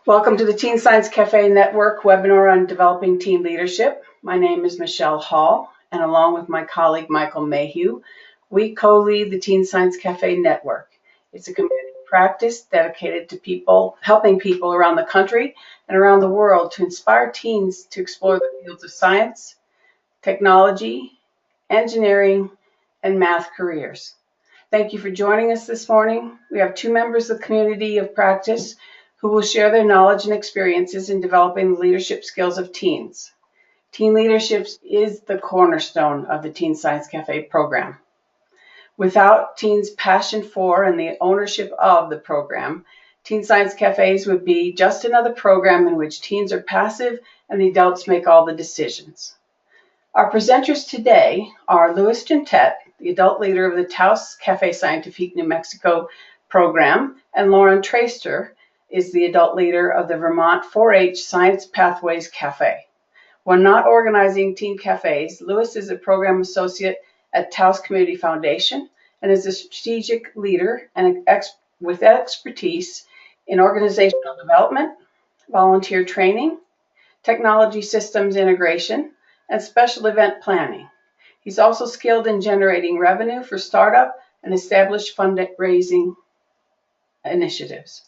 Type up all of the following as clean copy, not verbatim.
Welcome to the Teen Science Cafe Network webinar on developing teen leadership. My name is Michelle Hall, and along with my colleague Michael Mayhew, we co-lead the Teen Science Cafe Network. It's a community practice dedicated to helping people around the country and around the world to inspire teens to explore the fields of science, technology, engineering, and math careers. Thank you for joining us this morning. We have two members of the community of practice who will share their knowledge and experiences in developing the leadership skills of teens. Teen leadership is the cornerstone of the Teen Science Cafe program. Without teens' passion for and the ownership of the program, Teen Science Cafes would be just another program in which teens are passive and the adults make all the decisions. Our presenters today are Louis Gentet, the adult leader of the Taos Cafe Scientifique New Mexico program, and Lauren Traister is the adult leader of the Vermont 4-H Science Pathways Cafe. When not organizing teen cafes, Louis is a program associate at Taos Community Foundation and is a strategic leader and with expertise in organizational development, volunteer training, technology systems integration, and special event planning. He's also skilled in generating revenue for startup and established fundraising initiatives.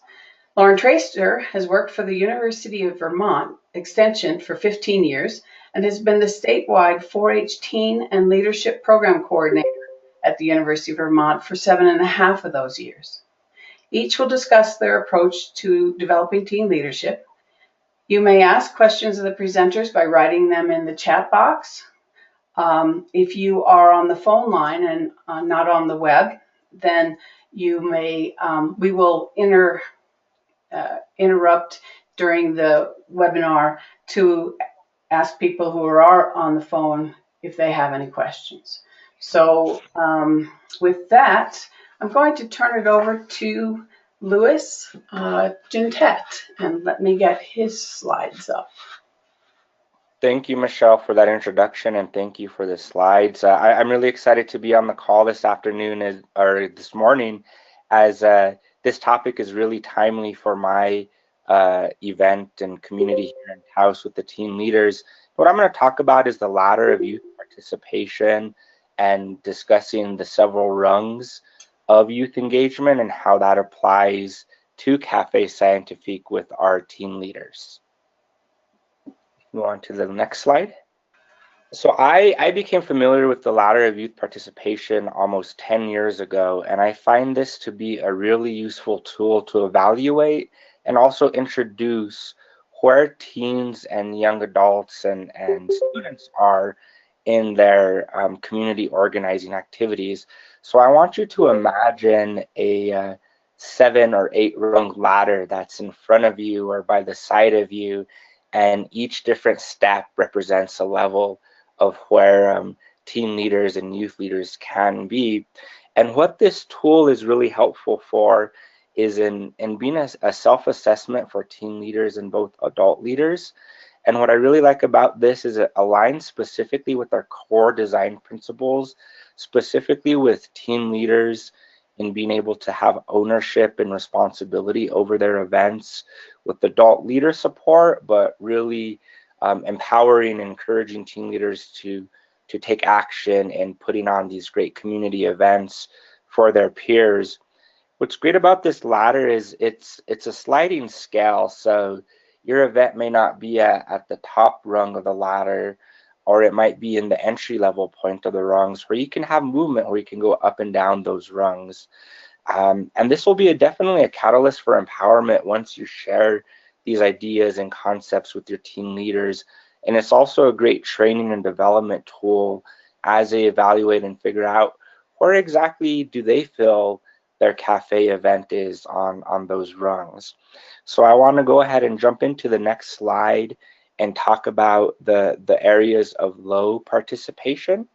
Lauren Traister has worked for the University of Vermont Extension for 15 years and has been the statewide 4-H Teen and Leadership Program Coordinator at the University of Vermont for 7.5 of those years. Each will discuss their approach to developing teen leadership. You may ask questions of the presenters by writing them in the chat box. If you are on the phone line and not on the web, then we will interrupt during the webinar to ask people who are on the phone if they have any questions. So with that, I'm going to turn it over to Louis Gentet, and let me get his slides up. Thank you, Michelle, for that introduction, and thank you for the slides. I'm really excited to be on the call this afternoon or this morning, as this topic is really timely for my event and community here in Taos with the teen leaders. What I'm going to talk about is the ladder of youth participation and discussing the several rungs of youth engagement and how that applies to Cafe Scientifique with our teen leaders. Go on to the next slide. So I became familiar with the ladder of youth participation almost 10 years ago, and I find this to be a really useful tool to evaluate and also introduce where teens and young adults and students are in their community organizing activities. So I want you to imagine a 7 or 8 rung ladder that's in front of you or by the side of you, and each different step represents a level of where teen leaders and youth leaders can be. And what this tool is really helpful for is in being a self-assessment for teen leaders and both adult leaders. And what I really like about this is it aligns specifically with our core design principles, specifically with teen leaders in being able to have ownership and responsibility over their events, with adult leader support, but really empowering and encouraging teen leaders to take action and putting on these great community events for their peers. What's great about this ladder is it's a sliding scale, so your event may not be at the top rung of the ladder, or it might be in the entry level point of the rungs, where you can have movement where you can go up and down those rungs. And this will be definitely a catalyst for empowerment once you share these ideas and concepts with your teen leaders. And it's also a great training and development tool as they evaluate and figure out where exactly do they feel their cafe event is on those rungs. So I want to go ahead and jump into the next slide and talk about the areas of low participation.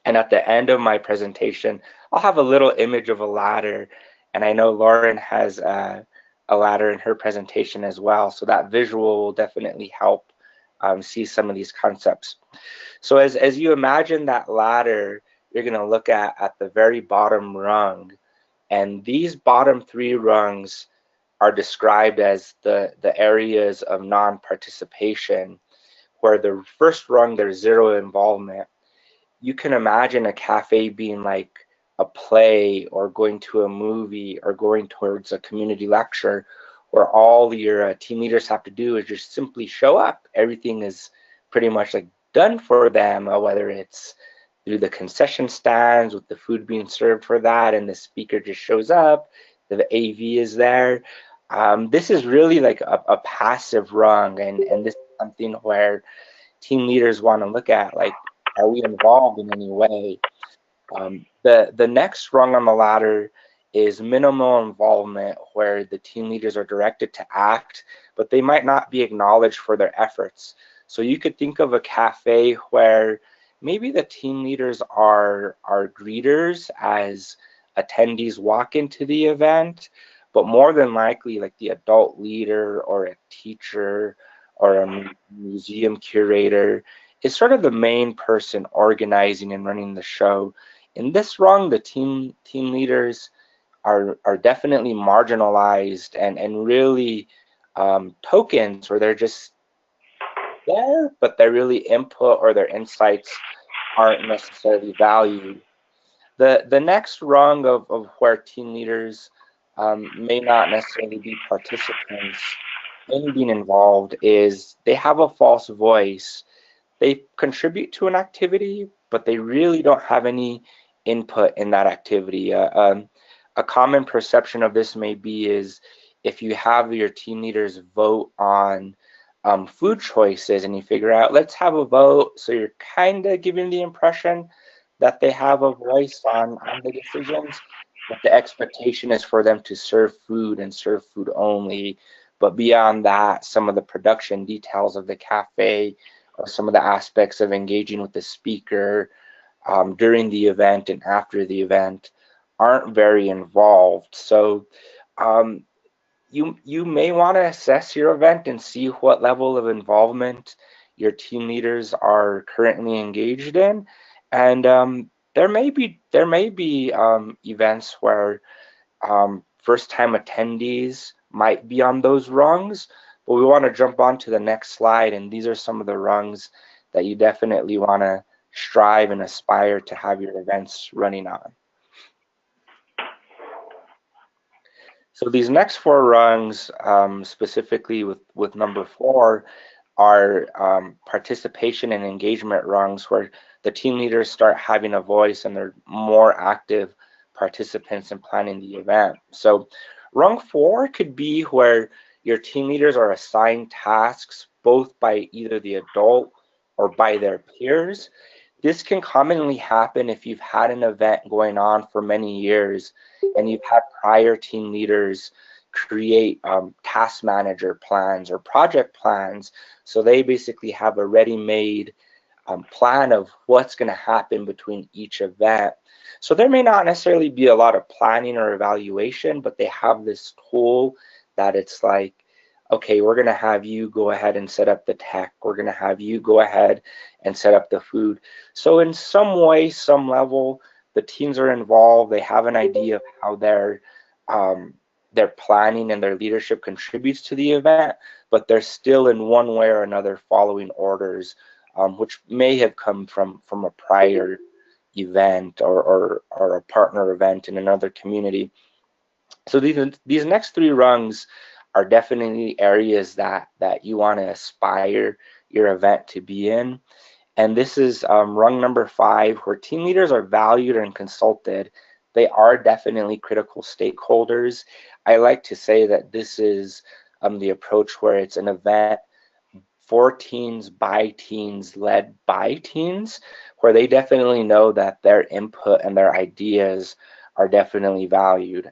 And at the end of my presentation, I'll have a little image of a ladder. And I know Lauren has a ladder in her presentation as well. So that visual will definitely help see some of these concepts. So as you imagine that ladder, you're going to look at the very bottom rung. And these bottom 3 rungs are described as the areas of non-participation, where the first rung, there's zero involvement. You can imagine a cafe being like a play or going to a movie or going towards a community lecture where all your team leaders have to do is just simply show up. Everything is pretty much like done for them, whether it's through the concession stands with the food being served for that and the speaker just shows up, the AV is there. This is really like a passive rung, and this is something where team leaders want to look at, like, are we involved in any way? The next rung on the ladder is minimal involvement, where the team leaders are directed to act, but they might not be acknowledged for their efforts. So you could think of a cafe where maybe the team leaders are greeters as attendees walk into the event, but more than likely, like the adult leader or a teacher or a museum curator is sort of the main person organizing and running the show. In this rung, the team leaders are definitely marginalized and really tokens where they're just there, but their really input or their insights aren't necessarily valued. The next rung of where team leaders may not necessarily be participants in being involved is they have a false voice. They contribute to an activity, but they really don't have any input in that activity. A common perception of this may be is if you have your team leaders vote on food choices and you figure out, let's have a vote, so you're kind of giving the impression that they have a voice on the decisions, but the expectation is for them to serve food and serve food only. But beyond that, some of the production details of the cafe or some of the aspects of engaging with the speaker during the event and after the event aren't very involved. So you may want to assess your event and see what level of involvement your team leaders are currently engaged in, and there may be events where first-time attendees might be on those rungs, but we want to jump on to the next slide, and these are some of the rungs that you definitely want to strive and aspire to have your events running on. So these next four rungs, specifically with number 4, are participation and engagement rungs, where the team leaders start having a voice and they're more active participants in planning the event. So rung 4 could be where your team leaders are assigned tasks both by either the adult or by their peers. This can commonly happen if you've had an event going on for many years and you've had prior team leaders create task manager plans or project plans. So they basically have a ready-made plan of what's going to happen between each event. So there may not necessarily be a lot of planning or evaluation, but they have this tool that it's like, okay, we're going to have you go ahead and set up the tech. We're going to have you go ahead and set up the food. So in some way, some level, the teams are involved. They have an idea of how their planning and their leadership contributes to the event, but they're still in one way or another following orders, which may have come from a prior event or a partner event in another community. So these next 3 rungs are definitely areas that you want to aspire your event to be in. And this is rung number 5, where team leaders are valued and consulted. They are definitely critical stakeholders. I like to say that this is the approach where it's an event for teens, by teens, led by teens, where they definitely know that their input and their ideas are definitely valued.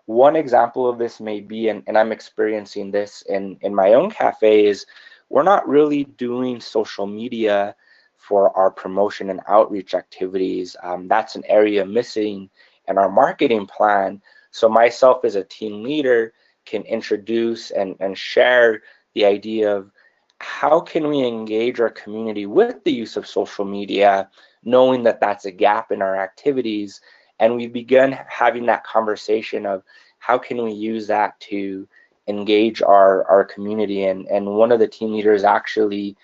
One example of this may be, and I'm experiencing this in my own cafe, is we're not really doing social media for our promotion and outreach activities. That's an area missing in our marketing plan. So myself as a team leader can introduce and share the idea of how can we engage our community with the use of social media, knowing that that's a gap in our activities. And we've begun having that conversation of how can we use that to engage our community. And one of the team leaders actually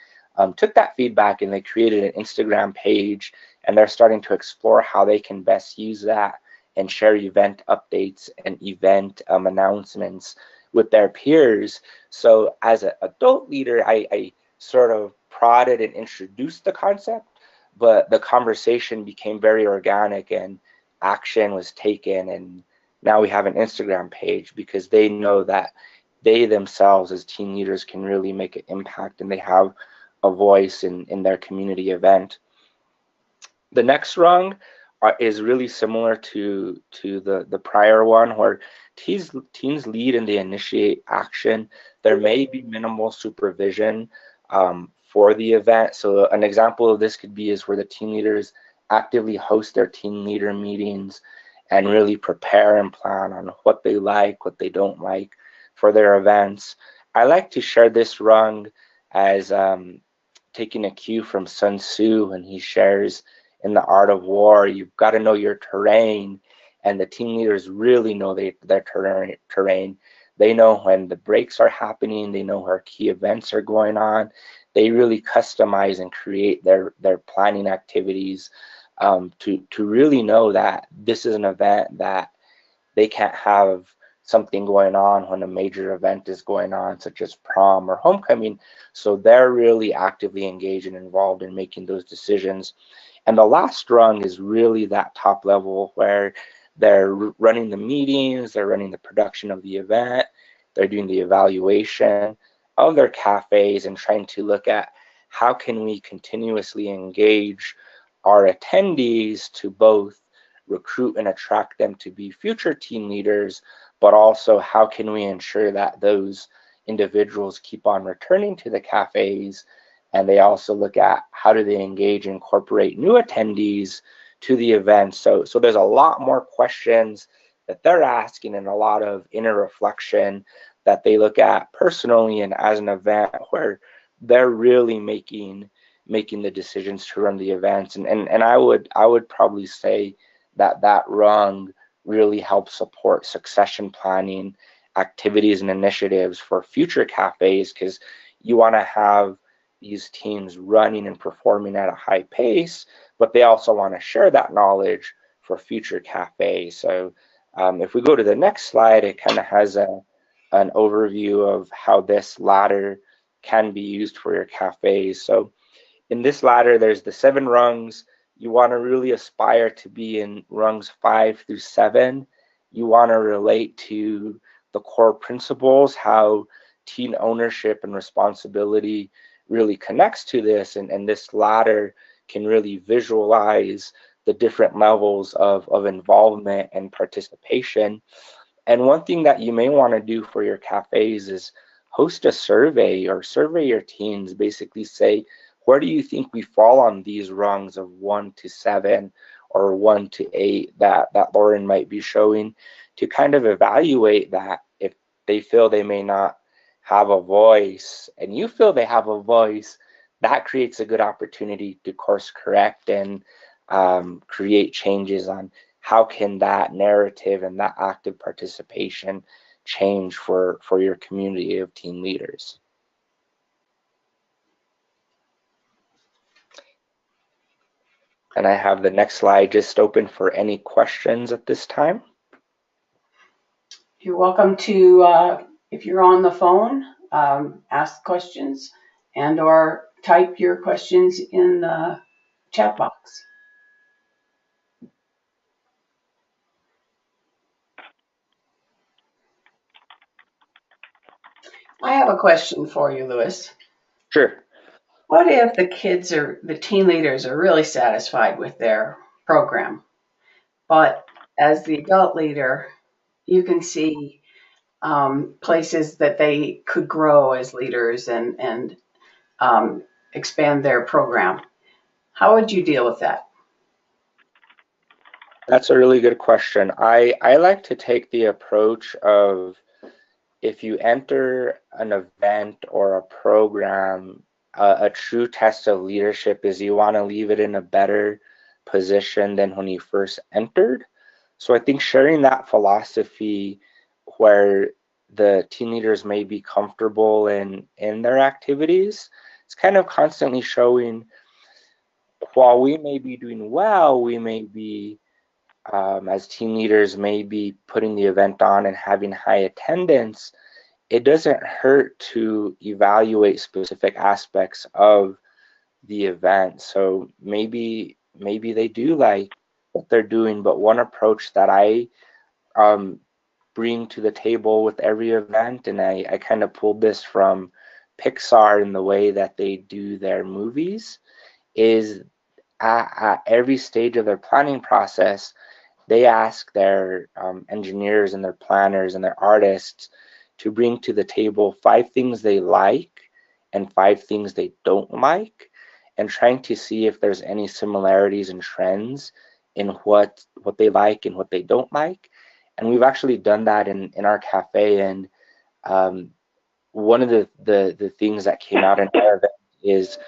took that feedback and they created an Instagram page, and they're starting to explore how they can best use that and share event updates and event announcements with their peers. So as an adult leader, I sort of prodded and introduced the concept, but the conversation became very organic and action was taken. And now we have an Instagram page because they know that they themselves as team leaders can really make an impact and they have a voice in their community event. The next rung is really similar to the prior one, where teams lead and they initiate action. There may be minimal supervision for the event. So an example of this could be is where the team leaders actively host their team leader meetings and really prepare and plan on what they like, what they don't like for their events. I like to share this rung as taking a cue from Sun Tzu when he shares in The Art of War, you've got to know your terrain, and the team leaders really know their terrain. They know when the breaks are happening, they know where key events are going on. They really customize and create their planning activities to really know that this is an event that they can't have something going on when a major event is going on, such as prom or homecoming. So they're really actively engaged and involved in making those decisions. And the last rung is really that top level where they're running the meetings, they're running the production of the event, they're doing the evaluation of their cafes and trying to look at how can we continuously engage our attendees to both recruit and attract them to be future team leaders, but also how can we ensure that those individuals keep on returning to the cafes, and they also look at how do they engage and incorporate new attendees to the event. So there's a lot more questions that they're asking and a lot of inner reflection that they look at personally and as an event where they're really making the decisions to run the events. And I would probably say that rung really helps support succession planning activities and initiatives for future cafes, because you want to have these teams running and performing at a high pace, but they also want to share that knowledge for future cafes. So if we go to the next slide, it kind of has an overview of how this ladder can be used for your cafes. So in this ladder, there's the 7 rungs. You want to really aspire to be in rungs 5 through 7. You want to relate to the core principles, how team ownership and responsibility really connects to this, and this ladder can really visualize the different levels of involvement and participation. And one thing that you may want to do for your cafes is host a survey or survey your teams, basically say, where do you think we fall on these rungs of 1 to 7 or 1 to 8 that Lauren might be showing, to kind of evaluate that. If they feel they may not have a voice and you feel they have a voice, that creates a good opportunity to course correct and create changes on how can that narrative and that active participation change for your community of team leaders. And I have the next slide just open for any questions at this time. You're welcome to, if you're on the phone, ask questions and or type your questions in the chat box. I have a question for you, Louis. Sure. What if the team leaders are really satisfied with their program, but as the adult leader, you can see places that they could grow as leaders and expand their program? How would you deal with that? That's a really good question. I like to take the approach of, if you enter an event or a program, a true test of leadership is you want to leave it in a better position than when you first entered. So I think sharing that philosophy where the team leaders may be comfortable in their activities. It's kind of constantly showing while we may be doing well, we may be as team leaders may be putting the event on and having high attendance. It doesn't hurt to evaluate specific aspects of the event. So maybe they do like what they're doing, but one approach that I um, bring to the table with every event, and I kind of pulled this from Pixar in the way that they do their movies, is at every stage of their planning process, they ask their engineers and their planners and their artists to bring to the table 5 things they like and 5 things they don't like, and trying to see if there's any similarities and trends in what they like and what they don't like. And we've actually done that in our cafe. And one of the things that came out in our event is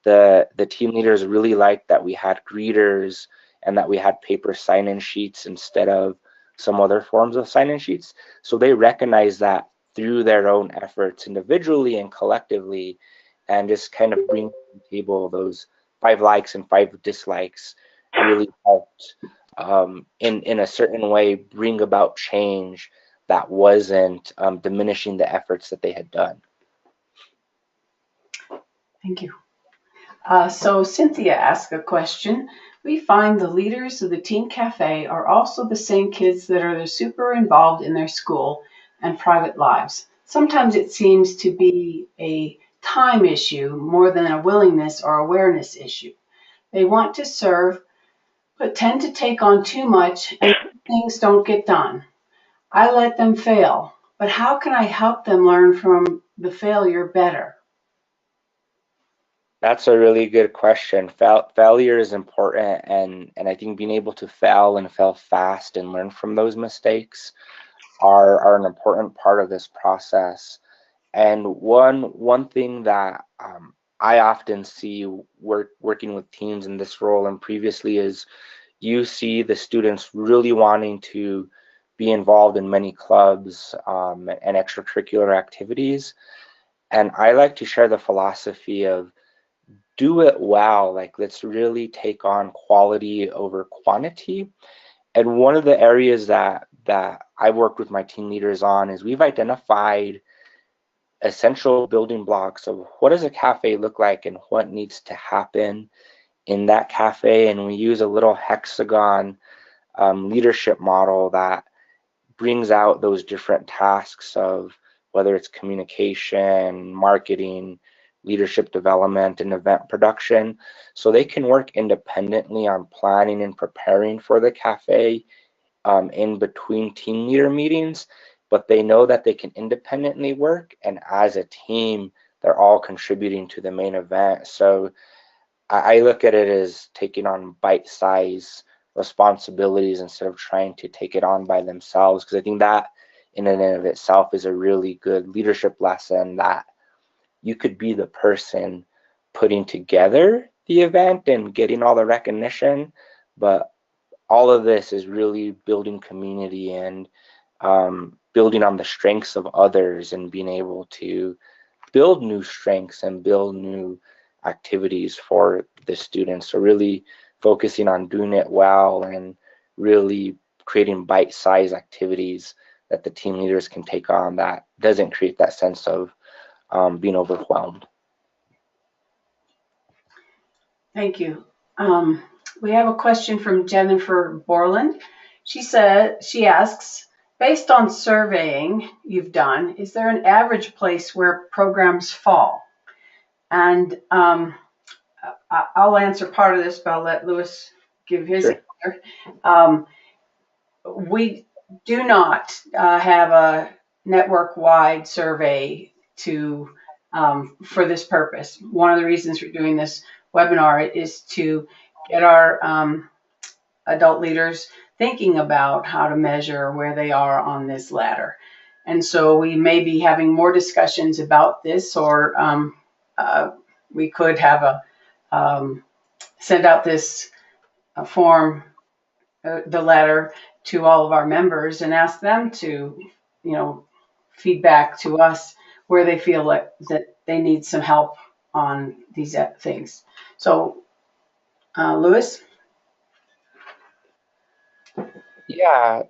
the team leaders really liked that we had greeters and that we had paper sign-in sheets instead of some other forms of sign-in sheets. So they recognize that through their own efforts individually and collectively, and just kind of bring to the table those 5 likes and 5 dislikes really helped in a certain way bring about change that wasn't diminishing the efforts that they had done. Thank you. So Cynthia asked a question. We find the leaders of the Teen Cafe are also the same kids that are super involved in their school and private lives. Sometimes it seems to be a time issue more than a willingness or awareness issue. They want to serve, but tend to take on too much and things don't get done. I let them fail, but how can I help them learn from the failure better? That's a really good question. Failure is important, and I think being able to fail and fail fast and learn from those mistakes are an important part of this process. And one thing that I often see working with teams in this role and previously is you see the students really wanting to be involved in many clubs and extracurricular activities. And I like to share the philosophy of do it well. Like, let's really take on quality over quantity. And one of the areas that I've worked with my team leaders on is we've identified essential building blocks of what does a cafe look like and what needs to happen in that cafe. And we use a little hexagon leadership model that brings out those different tasks of whether it's communication, marketing, leadership development, and event production. So they can work independently on planning and preparing for the cafe in between team leader meetings, but they know that they can independently work, and as a team, they're all contributing to the main event. So I look at it as taking on bite-sized responsibilities instead of trying to take it on by themselves, because I think that in and of itself is a really good leadership lesson, that you could be the person putting together the event and getting all the recognition, but all of this is really building community and building on the strengths of others and being able to build new strengths and build new activities for the students. So really focusing on doing it well and really creating bite-sized activities that the team leaders can take on that doesn't create that sense of being overwhelmed. Thank you. We have a question from Jennifer Borland. She asks, based on surveying you've done, is there an average place where programs fall? And I'll answer part of this, but I'll let Louis give his answer. We do not have a network-wide survey for this purpose. One of the reasons for doing this webinar is to get our adult leaders thinking about how to measure where they are on this ladder. And so we may be having more discussions about this, or we could have send out this form, the letter, to all of our members and ask them to, feedback to us where they feel that they need some help on these things. So, Lewis? Yeah,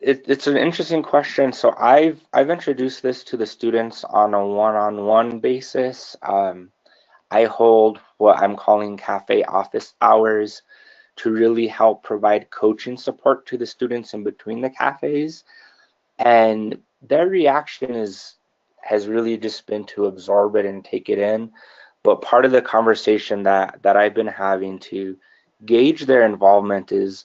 it's an interesting question. So I've introduced this to the students on a one-on-one basis. I hold what I'm calling cafe office hours to really help provide coaching support to the students in between the cafes. And their reaction has really just been to absorb it and take it in. But part of the conversation that I've been having to gauge their involvement is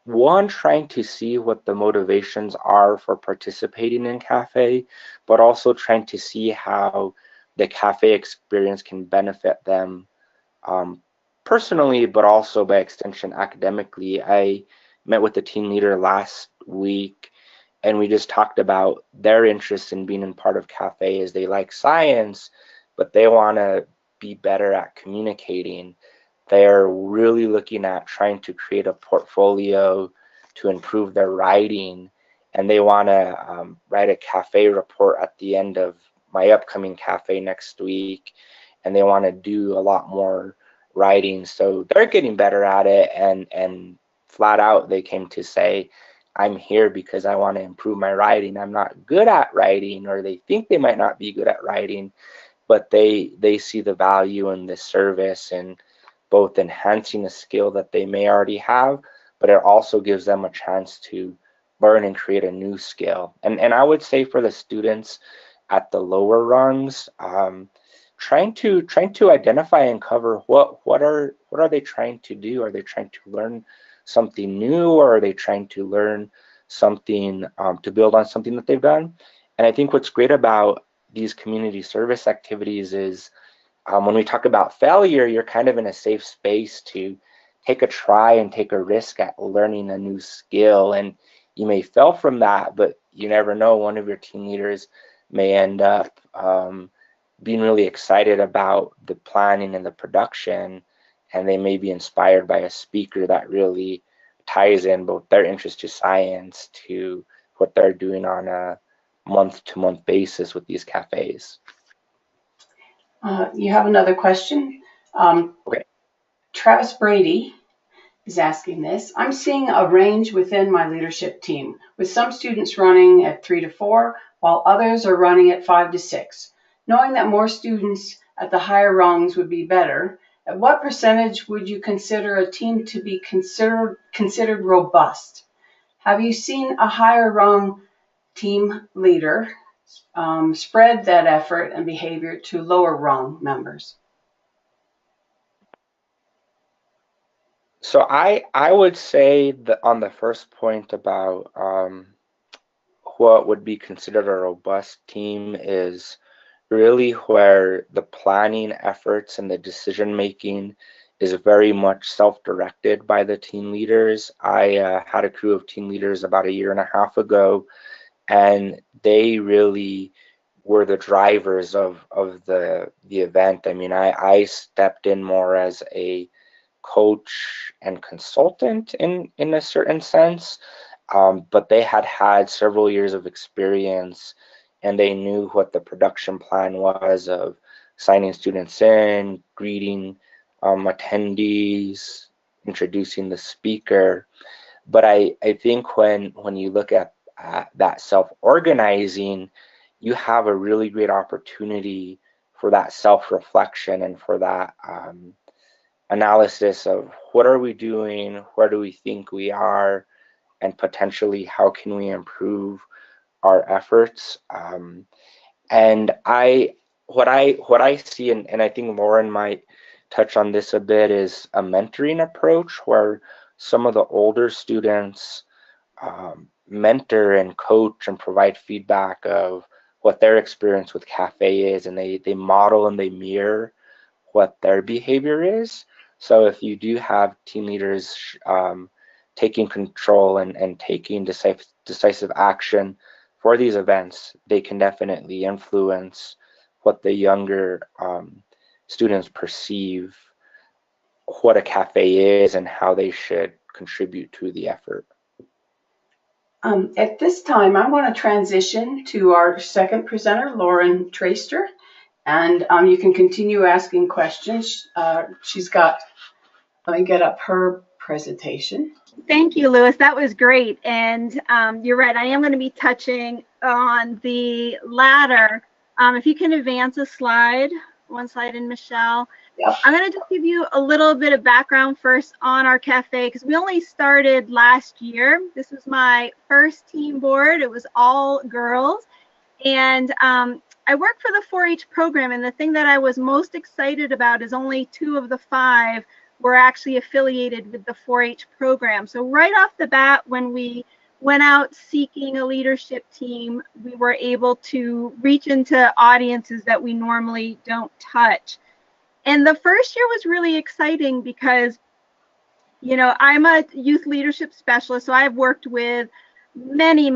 one, trying to see what the motivations are for participating in cafe, but also trying to see how the cafe experience can benefit them um, personally, but also by extension academically. I met with the team leader last week and we just talked about their interest in being in part of cafe as they like science, but they want to be better at communicating. They're really looking at trying to create a portfolio to improve their writing, and they want to write a cafe report at the end of my upcoming cafe next week, and they want to do a lot more writing. So they're getting better at it, and flat out they came to say, I'm here because I want to improve my writing. I'm not good at writing, or they think they might not be good at writing, but they see the value in this service and both enhancing a skill that they may already have, but it also gives them a chance to learn and create a new skill. And I would say for the students at the lower rungs, trying to identify and cover what are they trying to do? Are they trying to learn something new, or are they trying to learn something to build on something that they've done? And I think what's great about these community service activities is when we talk about failure, you're kind of in a safe space to take a try and take a risk at learning a new skill. And you may fail from that, but you never know. One of your team leaders may end up being really excited about the planning and the production, and they may be inspired by a speaker that really ties in both their interest to science to what they're doing on a month-to-month basis with these cafes. You have another question? Okay. Travis Brady is asking this. I'm seeing a range within my leadership team, with some students running at 3 to 4, while others are running at 5 to 6. Knowing that more students at the higher rungs would be better, at what percentage would you consider a team to be considered robust? Have you seen a higher rung team leader spread that effort and behavior to lower rung members? So I would say that on the first point about what would be considered a robust team is really where the planning efforts and the decision making is very much self-directed by the team leaders. I had a crew of team leaders about a year and a half ago, and they really were the drivers of the event. I mean, I stepped in more as a coach and consultant in a certain sense, but they had had several years of experience, and they knew what the production plan was of signing students in, greeting attendees, introducing the speaker. But I think when you look at that self-organizing, you have a really great opportunity for that self-reflection and for that analysis of what are we doing, where do we think we are, and potentially how can we improve our efforts. And what I see, and I think Lauren might touch on this a bit, is a mentoring approach where some of the older students mentor and coach and provide feedback of what their experience with cafe is, and they model and they mirror what their behavior is. So if you do have team leaders taking control and taking decisive action for these events, they can definitely influence what the younger students perceive what a cafe is and how they should contribute to the effort. At this time, I want to transition to our second presenter, Lauren Traister, and you can continue asking questions. She's got, let me get up her presentation. Thank you, Lewis. That was great. And you're right, I am going to be touching on the ladder. If you can advance a slide, one slide in, Michelle. Yep. I'm going to just give you a little bit of background first on our cafe, because we only started last year. This was my first team board. It was all girls. And I work for the 4-H program, and the thing that I was most excited about is only 2 of the 5 were actually affiliated with the 4-H program. So right off the bat, when we went out seeking a leadership team, we were able to reach into audiences that we normally don't touch. And the first year was really exciting because, you know, I'm a youth leadership specialist, so I've worked with many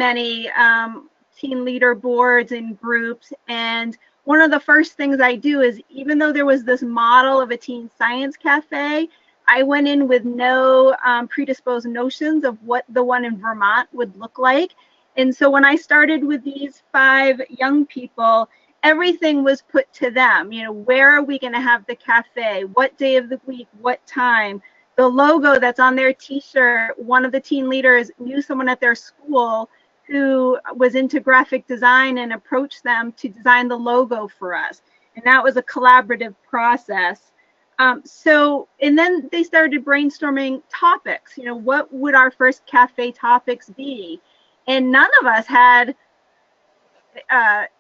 teen leader boards and groups. And one of the first things I do is, even though there was this model of a teen science cafe, I went in with no predisposed notions of what the one in Vermont would look like. And so when I started with these 5 young people, everything was put to them. You know, where are we going to have the cafe? What day of the week? What time? The logo that's on their t-shirt, one of the teen leaders knew someone at their school who was into graphic design and approached them to design the logo for us. And that was a collaborative process. And then they started brainstorming topics. You know, what would our first cafe topics be? And none of us had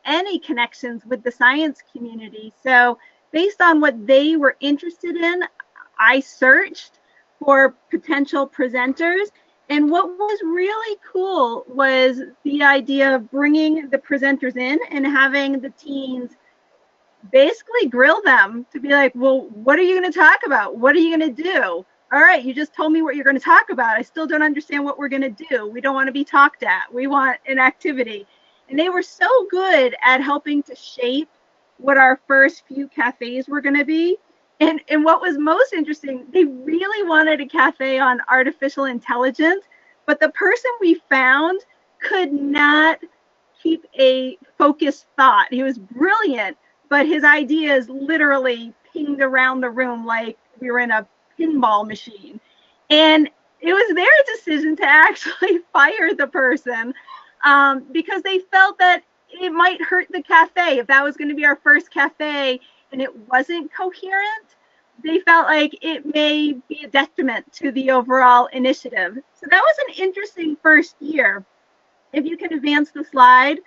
any connections with the science community. So based on what they were interested in, I searched for potential presenters. And what was really cool was the idea of bringing the presenters in and having the teens basically grill them to be like, well, what are you going to talk about? What are you going to do? All right, you just told me what you're going to talk about. I still don't understand what we're going to do. We don't want to be talked at. We want an activity. And they were so good at helping to shape what our first few cafes were going to be. And what was most interesting, they really wanted a cafe on artificial intelligence, but the person we found could not keep a focused thought. He was brilliant, but his ideas literally pinged around the room like we were in a pinball machine. And it was their decision to actually fire the person because they felt that it might hurt the cafe. If that was going to be our first cafe and it wasn't coherent, they felt like it may be a detriment to the overall initiative. So that was an interesting first year. If you can advance the slide.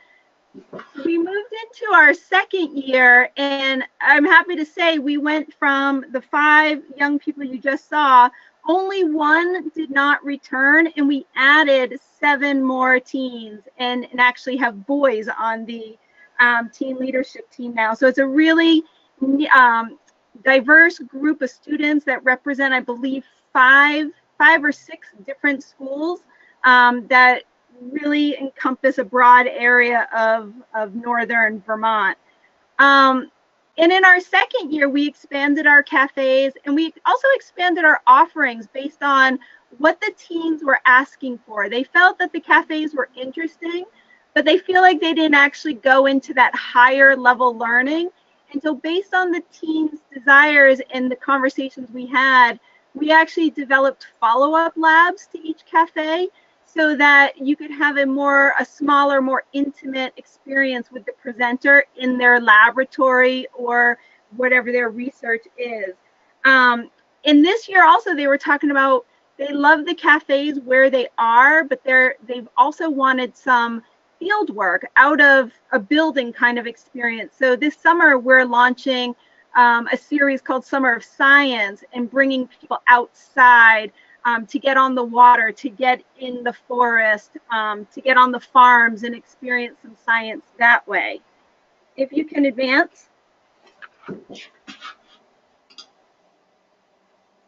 We moved into our second year, and I'm happy to say we went from the 5 young people you just saw, only 1 did not return, and we added 7 more teens and actually have boys on the teen leadership team now. So it's a really diverse group of students that represent, I believe, 5 or 6 different schools that really encompass a broad area of northern Vermont. And in our second year, we expanded our cafes, and we also expanded our offerings based on what the teens were asking for. They felt that the cafes were interesting, but they feel like they didn't actually go into that higher level learning. And so based on the teens' desires and the conversations we had, we actually developed follow-up labs to each cafe so that you could have a smaller, more intimate experience with the presenter in their laboratory or whatever their research is. In this year also, they were talking about they love the cafes where they are, but they've also wanted some field work out of a building kind of experience. So this summer, we're launching a series called Summer of Science and bringing people outside to get on the water, to get in the forest, to get on the farms and experience some science that way. If you can advance.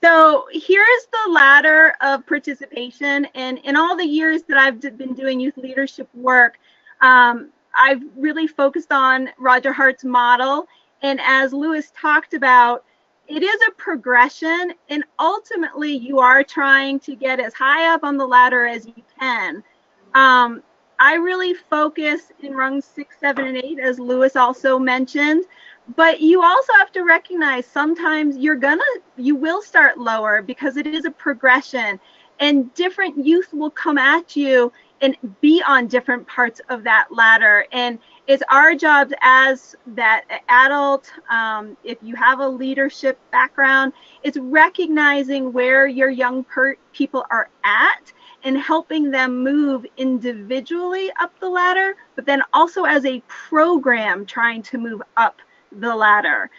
So here's the ladder of participation. And in all the years that I've been doing youth leadership work, I've really focused on Roger Hart's model. And as Lewis talked about, it is a progression, and ultimately you are trying to get as high up on the ladder as you can. I really focus in rungs 6, 7, and 8, as Lewis also mentioned. But you also have to recognize sometimes you will start lower because it is a progression, and different youth will come at you and be on different parts of that ladder. And it's our job as that adult, if you have a leadership background, it's recognizing where your young people are at and helping them move individually up the ladder, but then also as a program trying to move up the ladder.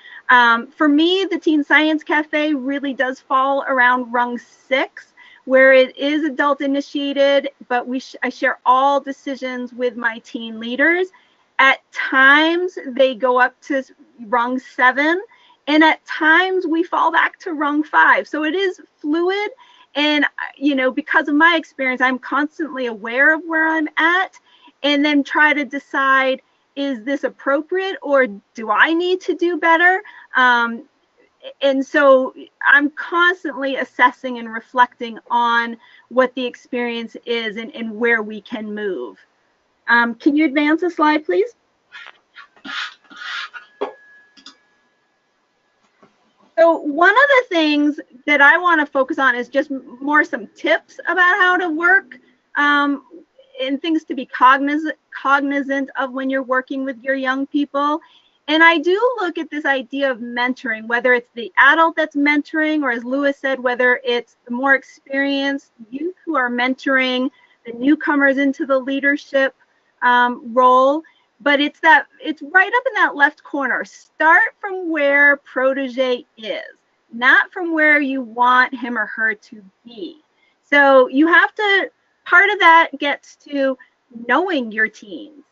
For me, the Teen Science Cafe really does fall around rung 6, where it is adult initiated, but I share all decisions with my teen leaders. At times they go up to rung 7, and at times we fall back to rung 5. So it is fluid. And, because of my experience, I'm constantly aware of where I'm at, and then try to decide, is this appropriate, or do I need to do better? And so I'm constantly assessing and reflecting on what the experience is and where we can move. Can you advance a slide, please? So one of the things that I want to focus on is just more some tips about how to work and things to be cognizant of when you're working with your young people. And I do look at this idea of mentoring, whether it's the adult that's mentoring, or as Lewis said, whether it's the more experienced youth who are mentoring the newcomers into the leadership role. But it's right up in that left corner. Start from where protege is, not from where you want him or her to be. So you have to, part of that gets to knowing your teens,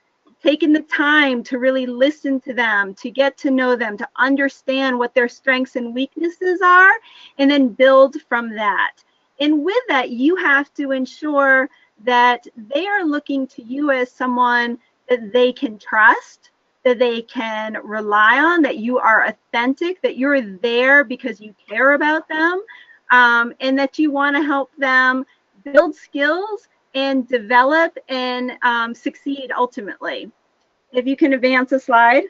taking the time to really listen to them, to get to know them, to understand what their strengths and weaknesses are, and then build from that. And with that, you have to ensure that they are looking to you as someone that they can trust, that they can rely on, that you are authentic, that you're there because you care about them, and that you want to help them build skills and develop and succeed ultimately. If you can advance a slide.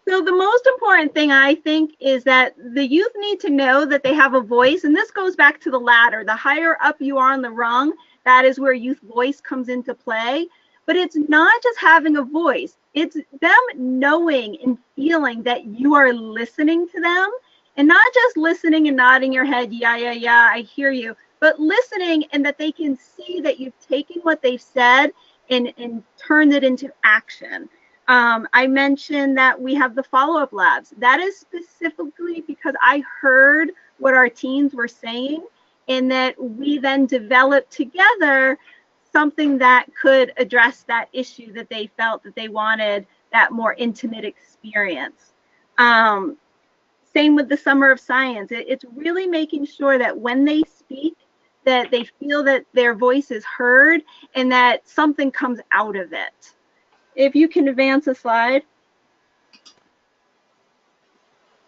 So the most important thing, I think, is that the youth need to know that they have a voice, and this goes back to the ladder. The higher up you are on the rung, that is where youth voice comes into play. But it's not just having a voice. It's them knowing and feeling that you are listening to them, and not just listening and nodding your head, yeah, I hear you, but listening, and that they can see that you've taken what they've said and turned it into action. I mentioned that we have the follow-up labs. That is specifically because I heard what our teens were saying, and that we then developed together something that could address that issue that they felt that they wanted, that more intimate experience. Same with the Summer of Science. It's really making sure that when they speak, that they feel that their voice is heard and that something comes out of it. If you can advance a slide.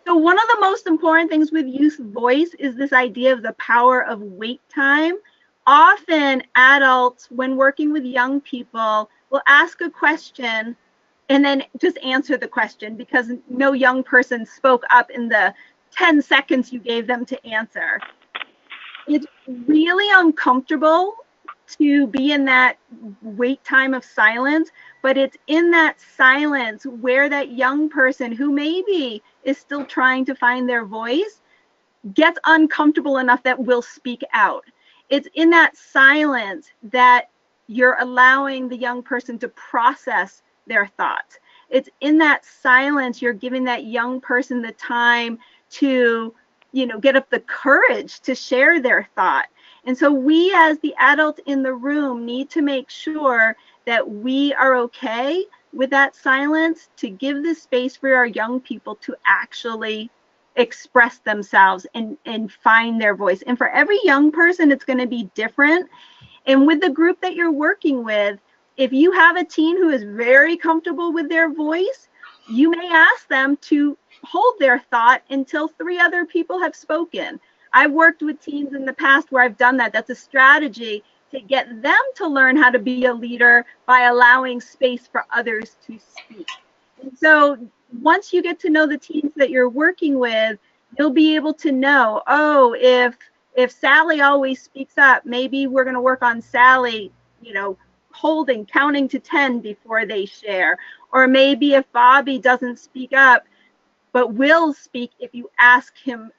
So one of the most important things with youth voice is this idea of the power of wait time. Often adults, when working with young people, will ask a question and then just answer the question because no young person spoke up in the 10 seconds you gave them to answer. It's really uncomfortable to be in that wait time of silence, but it's in that silence where that young person who maybe is still trying to find their voice gets uncomfortable enough that will speak out. It's in that silence that you're allowing the young person to process their thoughts. It's in that silence you're giving that young person the time to, get up the courage to share their thought. And so we as the adult in the room need to make sure that we are okay with that silence, to give the space for our young people to actually express themselves and find their voice. And for every young person, it's going to be different. And with the group that you're working with, if you have a teen who is very comfortable with their voice, you may ask them to hold their thought until 3 other people have spoken. I've worked with teens in the past where I've done that. That's a strategy to get them to learn how to be a leader by allowing space for others to speak. And so once you get to know the teens that you're working with, you'll be able to know, oh, if Sally always speaks up, maybe we're going to work on Sally, counting to 10 before they share. Or maybe if Bobby doesn't speak up, but will speak if you ask him,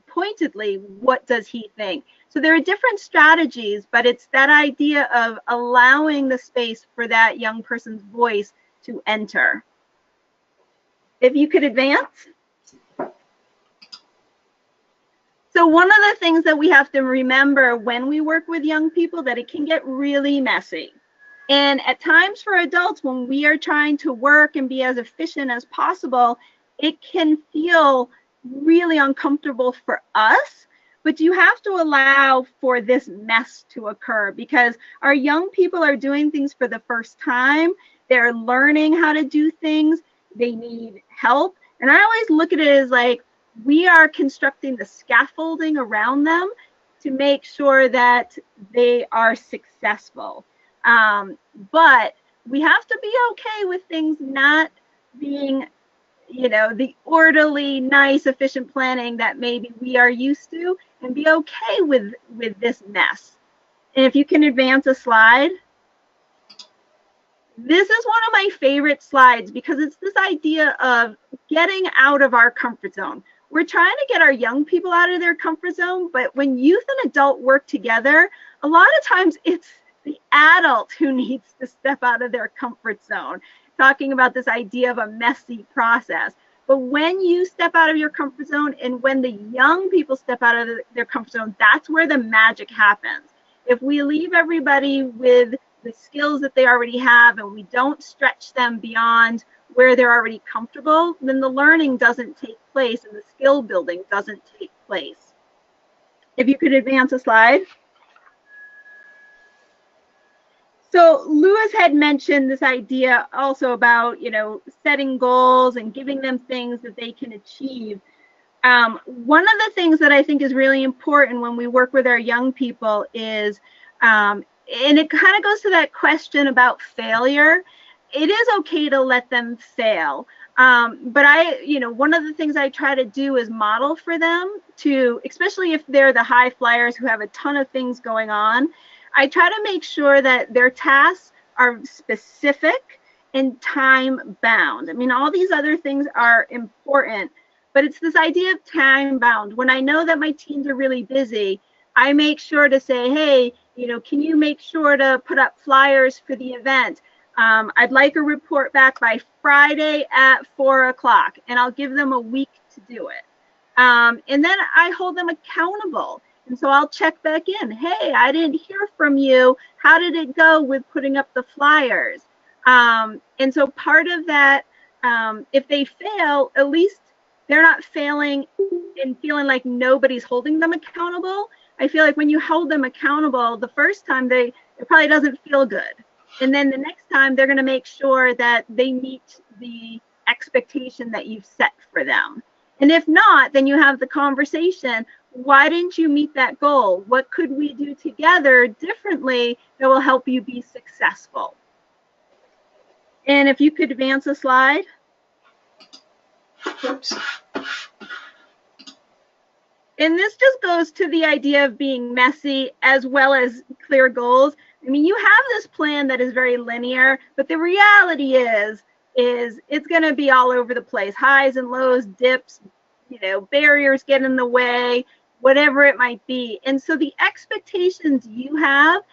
pointedly, what does he think? So there are different strategies, but it's that idea of allowing the space for that young person's voice to enter. If you could advance. So one of the things that we have to remember when we work with young people, that it can get really messy. And at times for adults, when we are trying to work and be as efficient as possible, it can feel really uncomfortable for us, but you have to allow for this mess to occur because our young people are doing things for the first time. They're learning how to do things. They need help. And I always look at it as like, we are constructing the scaffolding around them to make sure that they are successful. But we have to be okay with things not being, the orderly, nice, efficient planning that maybe we are used to, and be okay with this mess. And if you can advance a slide. This is one of my favorite slides because it's this idea of getting out of our comfort zone. We're trying to get our young people out of their comfort zone, but when youth and adult work together, a lot of times it's the adult who needs to step out of their comfort zone, talking about this idea of a messy process. But when you step out of your comfort zone and when the young people step out of their comfort zone, that's where the magic happens. If we leave everybody with the skills that they already have and we don't stretch them beyond where they're already comfortable, then the learning doesn't take place and the skill building doesn't take place. If you could advance a slide. So Lewis had mentioned this idea also about, setting goals and giving them things that they can achieve. One of the things that I think is really important when we work with our young people is, and it kind of goes to that question about failure. It is okay to let them fail. But one of the things I try to do is model for them to, especially if they're the high flyers who have a ton of things going on, I try to make sure that their tasks are specific and time bound. I mean, all these other things are important, but it's this idea of time bound. When I know that my teams are really busy, I make sure to say, hey, can you make sure to put up flyers for the event? I'd like a report back by Friday at 4 o'clock, and I'll give them a week to do it. And then I hold them accountable. And so I'll check back in. Hey, I didn't hear from you. How did it go with putting up the flyers? And so part of that, if they fail, at least they're not failing and feeling like nobody's holding them accountable. I feel like when you hold them accountable, the first time it probably doesn't feel good. And then the next time they're going to make sure that they meet the expectation that you've set for them. And if not, then you have the conversation. Why didn't you meet that goal? What could we do together differently that will help you be successful? And if you could advance a slide. Oops. And this just goes to the idea of being messy as well as clear goals. I mean, you have this plan that is very linear, but the reality is it's going to be all over the place. Highs and lows, dips, barriers get in the way, whatever it might be. And so the expectations you have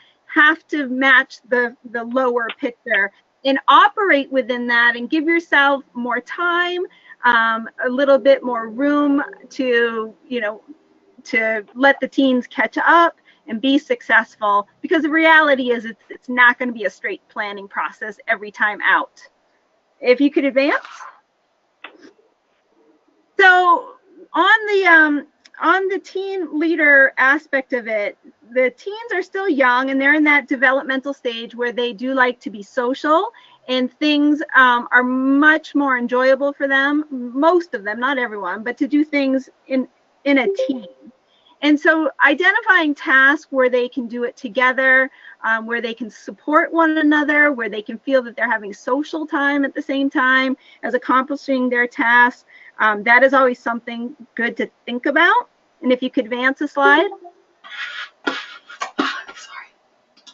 to match the lower picture and operate within that and give yourself more time, a little bit more room to let the teens catch up and be successful, because the reality is it's not going to be a straight planning process every time out. If you could advance. So on the teen leader aspect of it, the teens are still young and they're in that developmental stage where they do like to be social, and things are much more enjoyable for them, most of them, not everyone, but to do things in a team. And so identifying tasks where they can do it together, where they can support one another, where they can feel that they're having social time at the same time as accomplishing their tasks, that is always something good to think about. And if you could advance a slide.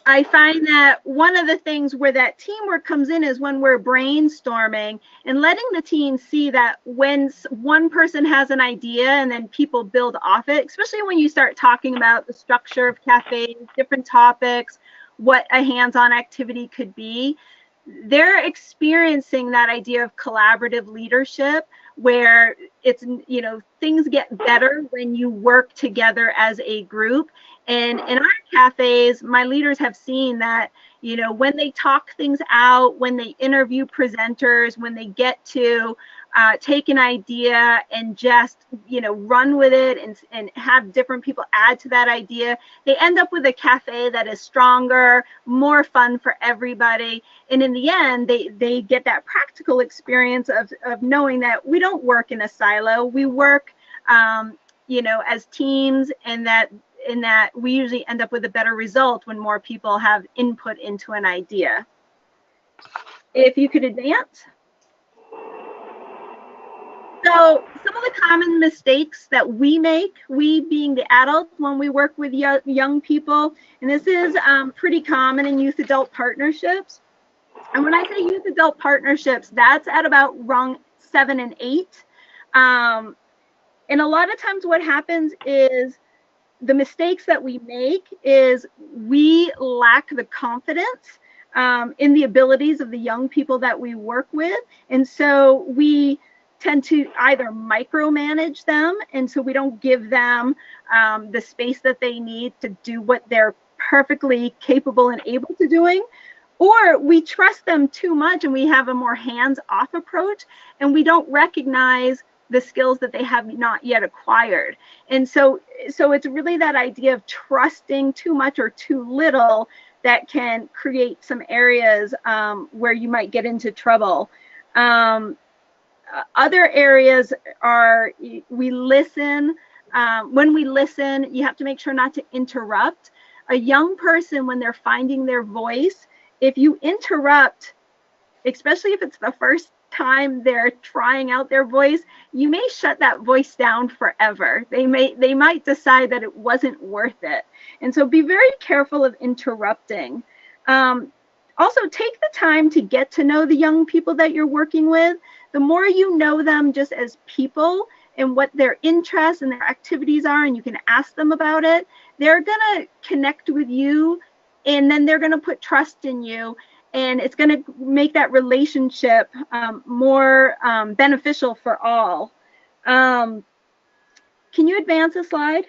I find that one of the things where that teamwork comes in is when we're brainstorming and letting the team see that when one person has an idea and then people build off it, especially when you start talking about the structure of cafes, different topics, what a hands-on activity could be, they're experiencing that idea of collaborative leadership where it's, you know, things get better when you work together as a group. And in our cafes, my leaders have seen that, you know, when they talk things out, when they interview presenters, when they get to take an idea and just, you know, run with it and have different people add to that idea, they end up with a cafe that is stronger, more fun for everybody. And in the end, they get that practical experience of knowing that we don't work in a silo. We work, you know, as teams, and that we usually end up with a better result when more people have input into an idea. If you could advance. So some of the common mistakes that we make, we being the adults, when we work with young people, and this is pretty common in youth adult partnerships. And when I say youth adult partnerships, that's at about rung 7 and 8. And a lot of times what happens is the mistakes that we make is we lack the confidence in the abilities of the young people that we work with. And so we tend to either micromanage them, and so we don't give them the space that they need to do what they're perfectly capable and able to doing, or we trust them too much and we have a more hands-off approach and we don't recognize the skills that they have not yet acquired. And so it's really that idea of trusting too much or too little that can create some areas where you might get into trouble. Other areas are we listen. When we listen, you have to make sure not to interrupt. A young person, when they're finding their voice, if you interrupt, especially if it's the first time they're trying out their voice, you may shut that voice down forever. They might decide that it wasn't worth it. And so be very careful of interrupting. Also, take the time to get to know the young people that you're working with. The more you know them just as people and what their interests and their activities are, and you can ask them about it, they're going to connect with you, and then they're going to put trust in you, and it's going to make that relationship more beneficial for all. Can you advance a slide?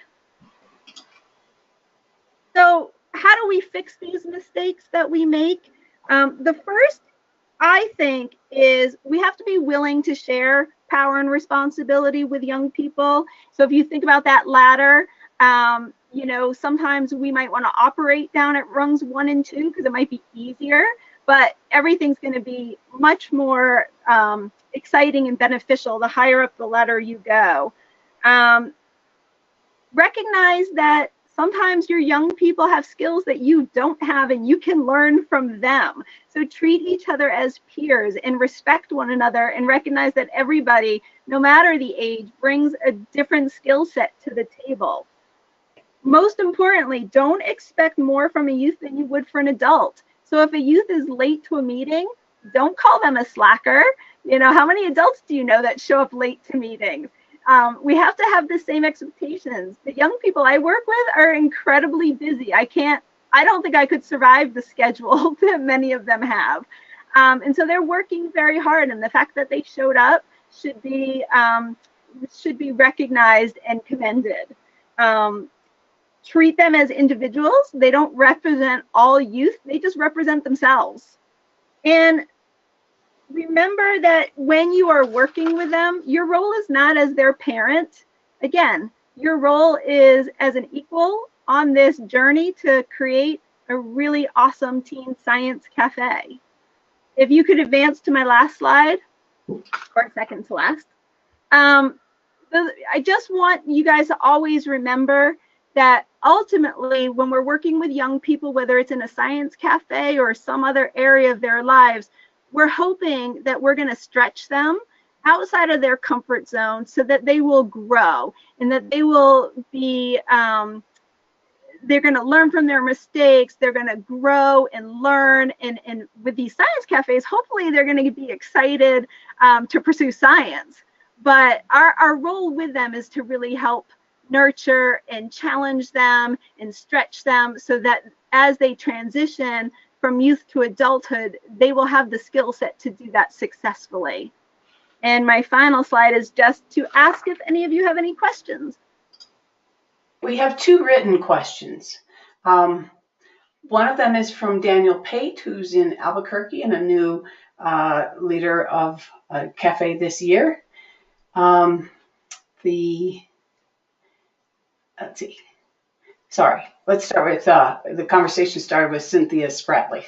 So how do we fix these mistakes that we make? The first, I think, is we have to be willing to share power and responsibility with young people. So if you think about that ladder, you know, sometimes we might want to operate down at rungs 1 and 2 because it might be easier, but everything's going to be much more exciting and beneficial the higher up the ladder you go. Recognize that sometimes your young people have skills that you don't have and you can learn from them. So treat each other as peers and respect one another and recognize that everybody, no matter the age, brings a different skill set to the table. Most importantly, don't expect more from a youth than you would for an adult. So if a youth is late to a meeting, don't call them a slacker. You know, how many adults do you know that show up late to meetings? We have to have the same expectations. The young people I work with are incredibly busy. I don't think I could survive the schedule that many of them have. And so they're working very hard, and the fact that they showed up should be recognized and commended. Treat them as individuals. They don't represent all youth. They just represent themselves. And remember that when you are working with them, your role is not as their parent. Again, your role is as an equal on this journey to create a really awesome teen science cafe. If you could advance to my last slide, or second to last. I just want you guys to always remember that ultimately, when we're working with young people, whether it's in a science cafe or some other area of their lives, we're hoping that we're going to stretch them outside of their comfort zone so that they will grow and that they will be, they're going to learn from their mistakes. They're going to grow and learn. And with these science cafes, hopefully they're going to be excited to pursue science. But our role with them is to really help nurture and challenge them and stretch them so that as they transition from youth to adulthood, they will have the skill set to do that successfully. And my final slide is just to ask if any of you have any questions. We have two written questions. One of them is from Daniel Pate, who's in Albuquerque and a new leader of a cafe this year. Let's see. Sorry, let's start with the conversation started with Cynthia Spratley.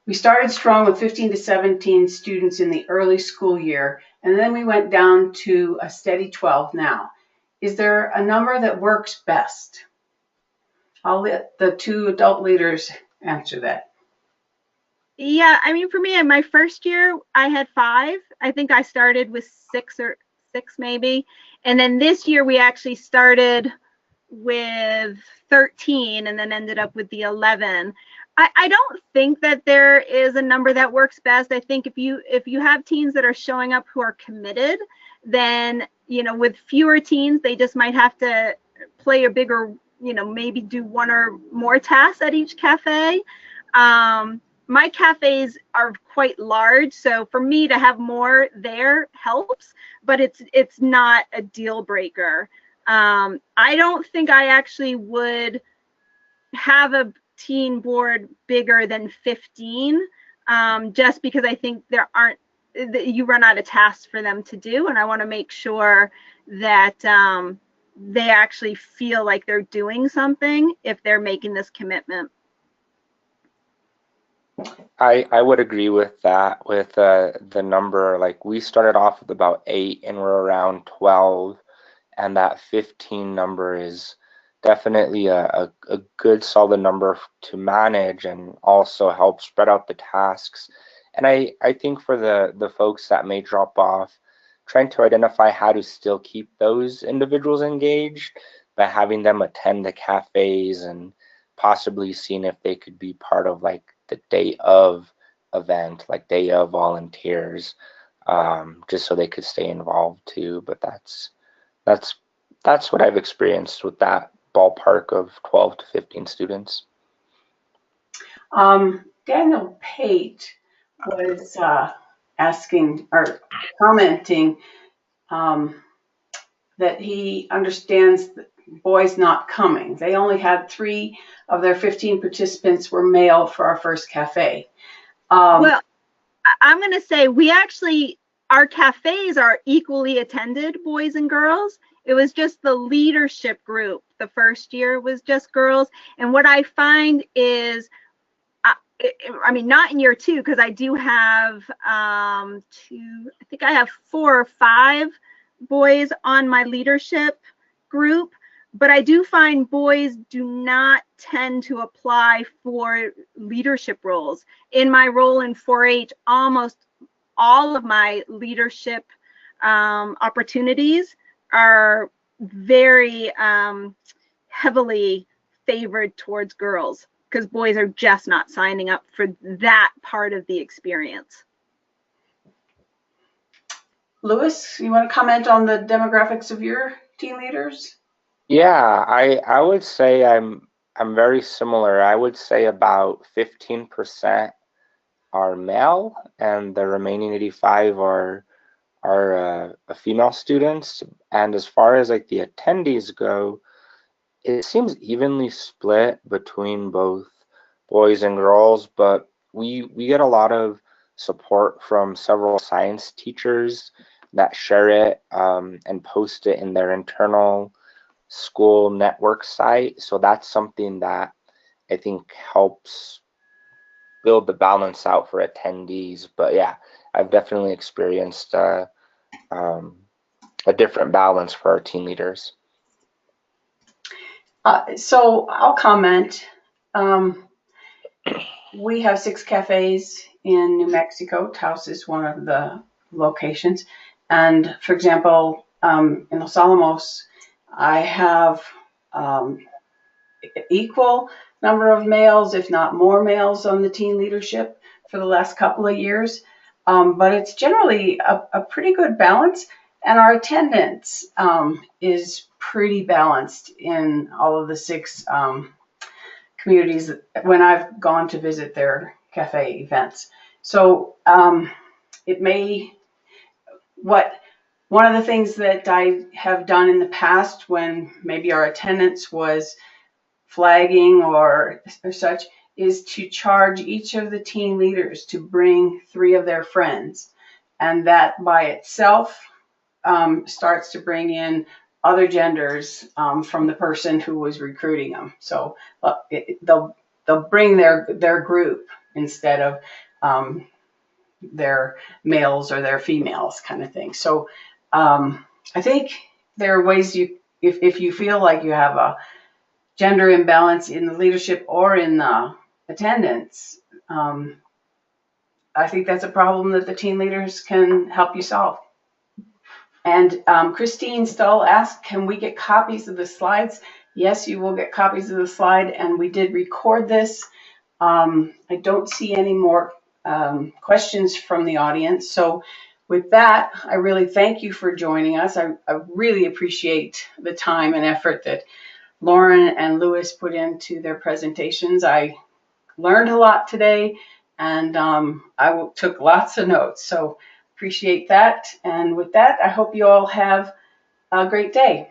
We started strong with 15 to 17 students in the early school year, and then we went down to a steady 12 now. Is there a number that works best? I'll let the two adult leaders answer that. Yeah, I mean, for me, in my first year, I had 5. I think I started with 6 maybe. And then this year, we actually started with 13 and then ended up with the 11. I don't think that there is a number that works best. I think if you have teens that are showing up who are committed, then, you know, with fewer teens, they just might have to play a bigger, you know, maybe do one or more tasks at each cafe. My cafes are quite large, so for me to have more there helps, but it's not a deal breaker. I don't think I actually would have a teen board bigger than 15, just because I think you run out of tasks for them to do, and I want to make sure that they actually feel like they're doing something if they're making this commitment. I would agree with that, with the number. Like, we started off with about 8 and we're around 12, and that 15 number is definitely a good solid number to manage and also help spread out the tasks. And I think for the folks that may drop off, trying to identify how to still keep those individuals engaged by having them attend the cafes and possibly seeing if they could be part of like the day of event, like day of volunteers, just so they could stay involved too. But that's what I've experienced with that ballpark of 12 to 15 students. Daniel Pate was asking or commenting that he understands that boys not coming. They only had 3 of their 15 participants were male for our first cafe. Well, I'm going to say our cafes are equally attended, boys and girls. It was just the leadership group. The first year was just girls. And what I find is, I mean, not in year 2, because I do have I think I have 4 or 5 boys on my leadership group, but I do find boys do not tend to apply for leadership roles. In my role in 4-H, almost all of my leadership opportunities are very heavily favored towards girls, because boys are just not signing up for that part of the experience. Louis, you want to comment on the demographics of your teen leaders? Yeah, I would say I'm very similar. I would say about 15% are male, and the remaining 85 are female students. And as far as like the attendees go, it seems evenly split between both boys and girls, but we get a lot of support from several science teachers that share it and post it in their internal school network site. So that's something that I think helps build the balance out for attendees. But yeah, I've definitely experienced a different balance for our team leaders. So I'll comment. We have 6 cafes in New Mexico. Taos is one of the locations. And for example, in Los Alamos, I have equal number of males, if not more males, on the teen leadership for the last couple of years. But it's generally a pretty good balance. And our attendance is pretty balanced in all of the 6 communities when I've gone to visit their cafe events. So one of the things that I have done in the past when maybe our attendance was flagging or such is to charge each of the teen leaders to bring 3 of their friends. And that by itself starts to bring in other genders from the person who was recruiting them. So they'll bring their group instead of their males or their females kind of thing. So I think there are ways if you feel like you have a gender imbalance in the leadership or in the attendance, I think that's a problem that the teen leaders can help you solve. And Christine Stull asked, can we get copies of the slides? Yes, you will get copies of the slide, and we did record this. I don't see any more questions from the audience. So with that, I really thank you for joining us. I really appreciate the time and effort that Lauren and Lewis put into their presentations. I learned a lot today, and I took lots of notes. So appreciate that. And with that, I hope you all have a great day.